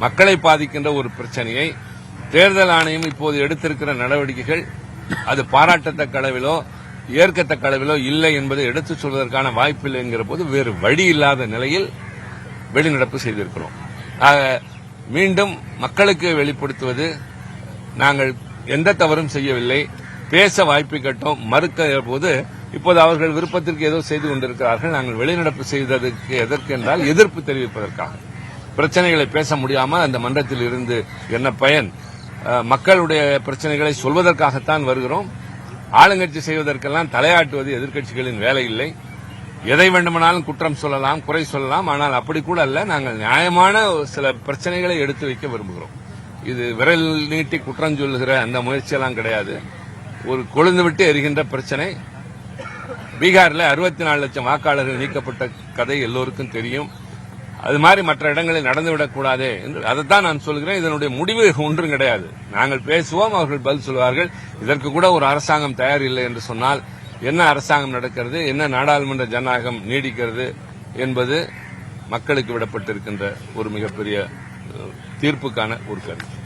மக்களை பாதிக்கின்ற ஒரு பிரச்சனையை தேர்தல் ஆணையம் இப்போது எடுத்திருக்கிற நடவடிக்கைகள் அது பாராட்டத்தக்க அளவிலோ ஏற்கத்தக்க அளவிலோ இல்லை என்பதை எடுத்துச் சொல்வதற்கான வாய்ப்பில்லை என்கிற போது வேறு வழி இல்லாத நிலையில் வெளிநடப்பு செய்திருக்கிறோம். மீண்டும் மக்களுக்கு வெளிப்படுத்துவது நாங்கள் எந்த தவறும் செய்யவில்லை, பேச வாய்ப்பு கேட்டோம், மறுக்க போது இப்போது அவர்கள் விருப்பத்திற்கு ஏதோ செய்து கொண்டிருக்கிறார்கள். நாங்கள் வெளிநடப்பு செய்ததற்கு எதற்கு என்றால் எதிர்ப்பு தெரிவிப்பதற்காக. பிரச்சனைகளை பேச முடியாமல் அந்த மன்றத்தில் இருந்து என்ன பயன்? மக்களுடைய பிரச்சனைகளை சொல்வதற்காகத்தான் வருகிறோம். ஆளுங்கட்சி செய்வதற்கெல்லாம் தலையாட்டுவது எதிர்க்கட்சிகளின் வேலை இல்லை. எதை வேண்டுமானாலும் குற்றம் சொல்லலாம், குறை சொல்லலாம். ஆனால் அப்படி கூட அல்ல. நாங்கள் நியாயமான சில பிரச்சனைகளை எடுத்து வைக்க விரும்புகிறோம். இது விரல் நீட்டி குற்றம் சொல்லுகிற அந்த முயற்சியெல்லாம் கிடையாது. ஒரு கொழுந்து விட்டு எரிகின்ற பிரச்சனை. பீகாரில் 64 லட்சம் வாக்காளர்கள் நீக்கப்பட்ட கதை எல்லோருக்கும் தெரியும். அது மாதிரி மற்ற இடங்களில் நடந்துவிடக்கூடாது என்று அதைத்தான் நான் சொல்கிறேன். இதனுடைய முடிவு ஒன்றும் கிடையாது. நாங்கள் பேசுவோம், அவர்கள் பதில் சொல்வார்கள். இதற்கு கூட ஒரு அரசாங்கம் தயார் இல்லை என்று சொன்னால் என்ன அரசாங்கம் நடக்கிறது, என்ன நாடாளுமன்ற ஜனநாயகம் நீடிக்கிறது என்பது மக்களுக்கு விடப்பட்டிருக்கின்ற ஒரு மிகப்பெரிய தீர்ப்புக்கான ஒரு கருத்து.